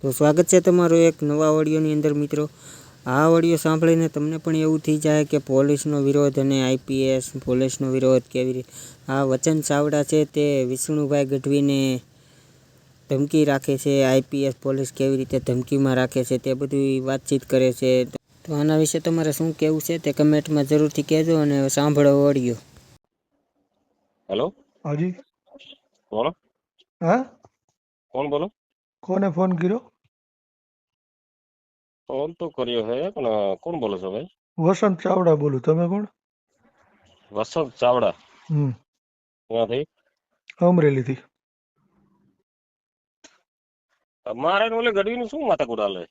તો સ્વાગત છે તમારું એક નવા ઓડિયોની અંદર મિત્રો। આ ઓડિયો સાંભળીને તમને પણ એવું થઈ જાય કે પોલીસનો વિરોધ અને આઈપીએસ પોલીસનો વિરોધ કેવી રીતે આ વચન ચાવડા છે તે વિષ્ણુભાઈ ગઢવીને ધમકી રાખે છે, આઈપીએસ પોલીસ કેવી રીતે ધમકીમાં રાખે છે તે બધી વાતચીત કરે છે। તો આના વિશે તમારે શું કહેવું છે તે કમેન્ટમાં જરૂરથી કહેજો અને સાંભળો ઓડિયો। हेलो हाँ जी। बोलो हाँ कौन बोलो કોને ફોન કર્યો? फोन तो करियो है पण कौन बोलो छो भाई? વસંત ચાવડા બોલું, તમે કોણ? वसंत चावड़ा ક્યાં થઈ? અમરેલીથી। તમારે ને ઓલે ગઢવીનું શું માથાકૂટ હાલે?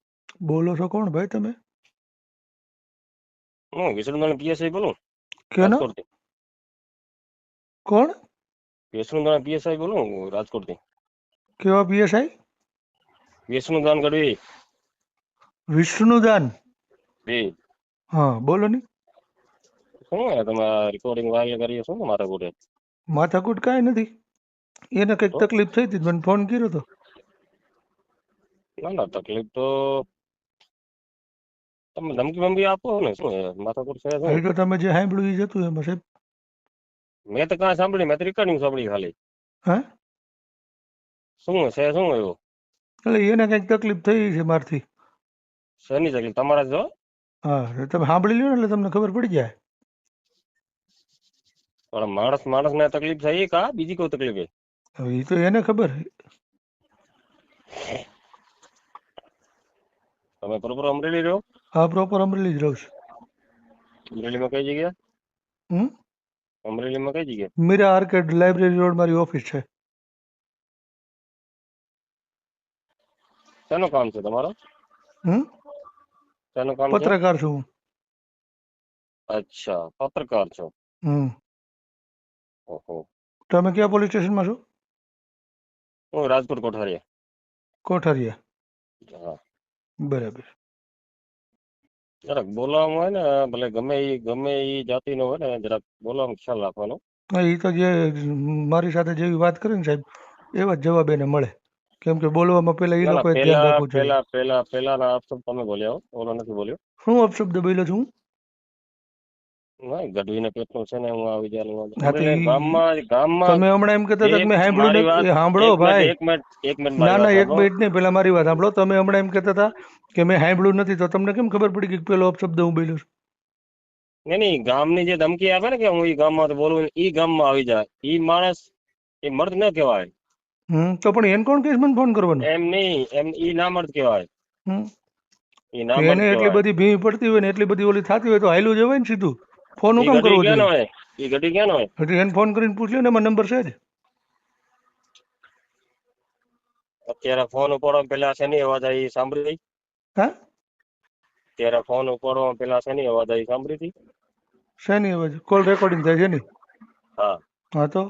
બોલો છો કોણ ભાઈ તમે? હું વિષ્ણુદાન પીએસઆઈ બોલું કેનો? રાજકોટથી। કોણ? વિષ્ણુદાન પીએસઆઈ બોલું રાજકોટથી। કેવા પીએસઆઈ? વિષ્ણુદાન ગઢવી વિષ્ણુદાન? જી હા બોલો ને। શું હે તમે રેકોર્ડિંગ વાયરલ કરીએ શું માથાકૂટ હે? માથાકૂટ કાંઈ નથી, એને કંઈક તો તકલીફ થઈ હતી મને ફોન કર્યો હતો। ના ના તકલીફ તો તમે ધમકી બમકી આપો ને શું હે માથાકૂટ છે શું? એ તો તમે જે સાંભળ્યું એ જ હતું એમાં સાહેબ। મેં તો કાંઈ સાંભળી, મેં તો રેકોર્ડિંગ સાંભળી ખાલી। હા શું છે શું એવું એટલે એને કંઈક તકલીફ થઈ છે મારથી। શેની તકલીફ તમારા જો? હા તમે સાંભળી લ્યો ને એટલે તમને ખબર પડી જાય। પણ માણસ ને તકલીફ થઈ કા બીજી કોઈ તકલીફ હે? હવે એ તો એને ખબર। તમે પ્રોપર અમરેલી રહ્યો? હા પ્રોપર અમરેલી જ રહું છું। અમરેલીમાં કઈ જગ્યા? અમરેલીમાં કઈ જગ્યા? મીરા આર્કેડ લાઇબ્રેરી રોડ મારી ઓફિસ છે। શેનું કામ છે તમારો? શેનું કામ છે? પત્રકાર છું હું। અચ્છા પત્રકાર છો। ઓહો તમે ક્યાં પોલીસ સ્ટેશનમાં છો? હું રાજકોટ કોઠારીયા। કોઠારીયા? હા બરાબર। જરાક બોલવામાં હોય ને ભલે ગમે ઈ જાતિનો હોય ને જરાક બોલવામાં ખ્યાલ રાખવાનો। હા એ તો જે મારી સાથે જેવી વાત કરે ને સાહેબ એવા જ જવાબ એને મળે, કેમ કે બોલવામાં પહેલા એ ના ના લોકોએ ધ્યાન પેલા રાખવું જોઈએ। પેલા પેલા પેલાના અપશબ્દ તમે બોલ્યા હો, ઓલો નથી બોલ્યો। શું અપશબ્દ બોલ્યો છું? ના ગઢવીને પેટનું છે ને હું આવી જાય હા તો અમરેલી ગામમાં તમે હમણાં એમ કહેતા હતા કે મેં સાંભળ્યું મારી વાત નથી, એ સાંભળો ભાઈ। એક મિનિટ ના મારી વાત ના એક સાંભળો। મિનિટ નહીં, પહેલા મારી વાત સાંભળો। તમે હમણાં એમ કહેતા હતા કે મેં સાંભળ્યું નથી, તો તમને કેમ ખબર પડી કે પેલો અપશબ્દ હું બોલ્યો છું? નહીં ગામની જે ધમકી આપે ને કે હું ઈ ગામમાં બોલું ઈ ગામમાં આવી જાય ઈ માણસ એ મર્દ ન કહેવાય। તો પણ એને કોણ કહીશ મને ફોન કરવાનો? એમ નહીં એમ ઈ ના મર્દ કહેવાય, ઈ ના તો મર્દ એને એટલી કહેવાય। બધી ભીડ પડતી હોય ને એટલી બધી ઓલી થતી હોય તો હાયલું જવાય ને સીધું, ફોન હું ઈ કામ ગઢવી કરવો ક્યાં નો જોઈએ? હોય? ઈ ગઢવી ક્યાં નો હોય? એટલે એને ફોન કરીને પૂછ્યો ને એમાં નંબર છે જ। અત્યારે ફોન ઉપાડવા પેલા શેની અવાજ આવી સાંભળી હતી? હા અત્યારે ફોન ઉપાડવા પેલા શેની અવાજ આવી સાંભળી હતી? શેની અવાજ? કોલ રેકોર્ડિંગ થાય છે એની? હા હા તો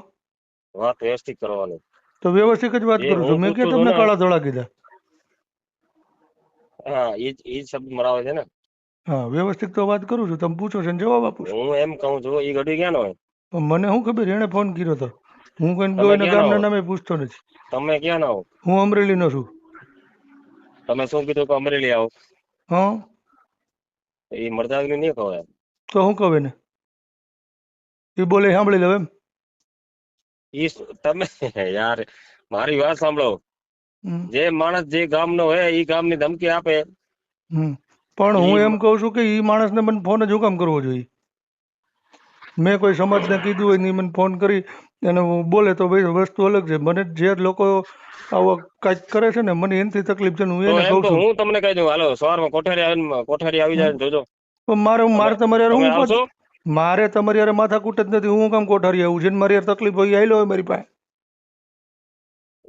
વાત વ્યવસ્થિત કરવાની। તો વ્યવસ્થિત જ વાત એ કરું હું છું, મેં ક્યાં પૂછું છું તમને ને કાળા ધોળા કીધા? હા ઈ જ શબ્દ મરાવે છે ને। હા વ્યવસ્થિત તો વાત કરું છું, તમે પૂછો છો ને જવાબ આપું છું। હું એમ કહું છું ઈ ગઢવી ક્યાં નો હોય? પણ મને શું ખબર, એને ફોન કર્યો હતો। હું તમે કોઈને ક્યાં ના હો? ગામના નામે પૂછતો નથી। તમે ક્યાં ના હો? હું અમરેલીનો છું। તમે શું કીધું કે અમરેલી આવો? હા એ મરદાગની નહીં ખવાય। તો શું કહું એને? એ બોલે સાંભળી લો એમ? તમે યાર મારી વાત સાંભળો। જે માણસ જે ગામનો હોય એ ગામની ધમકી આપે। પણ ઈ હું એમ કહું છું કે એ માણસને મને ફોન જ હું કામ કરવો જોઈએ? મેં કોઈ સમાજને કીધું હોય ને મને ફોન કરી અને બોલે તો ભાઈ વસ્તુ અલગ છે। મને જે લોકો આવો કાંઈક કરે છે ને મને એનાથી તકલીફ છે ને હું તો એને એમ કહું તો છું। હું તમને કહી દઉં હાલો સવારમાં કોઠારી આવી જાય જોજો। તો મારે તમારે યાર તમે હું આવશો? મારે તમારી યાર માથાકૂટ જ નથી, હું કામ કોઠારી આવું? જેને મારી યાર તકલીફ હોય આવેલો હોય મારી પાસે।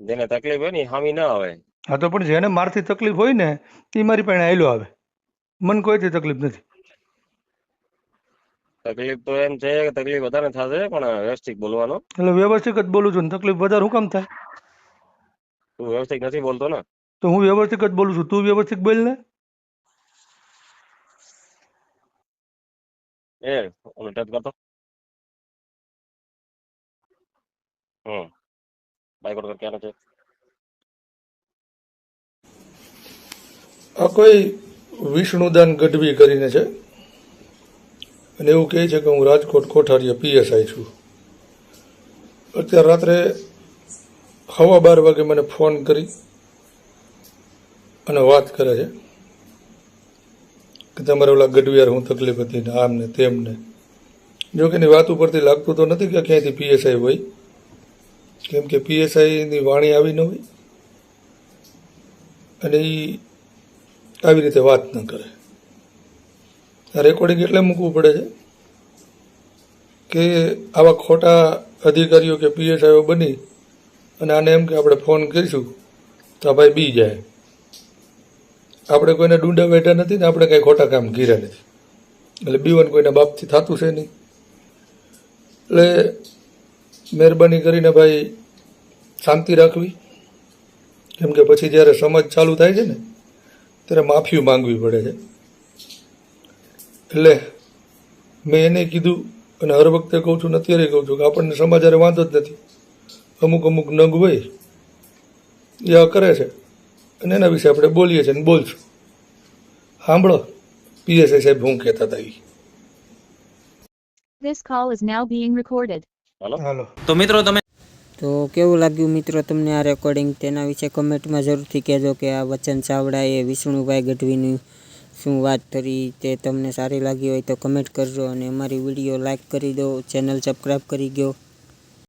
જેને તકલીફ હોય ને હામી ના આવે। હા તો પણ જેને મારથી તકલીફ હોય ને એ મારી પાસે આવેલો આવે, મને કોઈથી તકલીફ નથી। તકલીફ તો એમ છે કે તકલીફ વધારે થશે પણ વ્યવસ્થિત બોલવાનો। એટલે વ્યવસ્થિત જ બોલું છું ને તકલીફ વધારે શું કામ થાય? તું વ્યવસ્થિત નથી બોલતો ને? તો હું વ્યવસ્થિત જ બોલું છું, તું વ્યવસ્થિત બોલ ને। ઓલો ટચ કરતો બાઈક ઓર્ડર ક્યાં છે? આ કોઈ વિષ્ણુદાન ગઢવી કરીને છે અને એવું કહે છે કે હું રાજકોટ કોઠારીએ પીએસઆઈ છું. અત્યારે રાત્રે 12:15 વાગે મને ફોન કરી અને વાત કરે છે કે તમારે ઓલા ગઢવિયાર હું તકલીફ હતી ને આમ ને તેમ ને. જો કે એની વાત ઉપરથી લાગતું તો નથી કે ક્યાંયથી પીએસઆઈ હોય, કેમ કે પીએસઆઈની વાણી આવી ન હોય અને એ આવી રીતે વાત ન કરે. આ રેકોર્ડિંગ એટલે મૂકવું પડે છે કે આવા ખોટા અધિકારીઓ કે પીએસઆઈઓ બની અને આને એમ કે આપણે ફોન કરીશું તો આ ભાઈ બી જાય. આપણે કોઈને ડૂંડા બેઠા નથી ને આપણે કાંઈ ખોટા કામ કર્યા નથી, એટલે બીવન કોઈના બાપથી થતું છે નહીં. એટલે મહેરબાની કરીને ભાઈ શાંતિ રાખવી, કેમ કે પછી જ્યારે સમજ ચાલુ થાય છે ને ત્યારે માફી માંગવી પડે છે. એટલે મેં એને કીધું અને હર વખતે કહું છું ને અત્યારે કહું છું કે આપણને સમાચારે વાંધો જ નથી. અમુક નંગ હોય એ આ કરે છે અને એના વિશે આપણે બોલીએ છીએ અને બોલશું. સાંભળો પીએસઆઈ સાહેબ હું કહેતા હતા એ. This call is now being recorded. હાલો. તો મિત્રો તમે તો કેવું લાગ્યું મિત્રો તમને આ રેકોર્ડિંગ, તેના વિશે કમેન્ટમાં જરૂરથી કહેજો કે આ વચન ચાવડાએ વિષ્ણુભાઈ ગઢવીની શું વાત કરી તે તમને સારી લાગી હોય તો કમેન્ટ કરજો અને અમારી વિડીયો લાઈક કરી દો, ચેનલ સબસ્ક્રાઈબ કરી દો.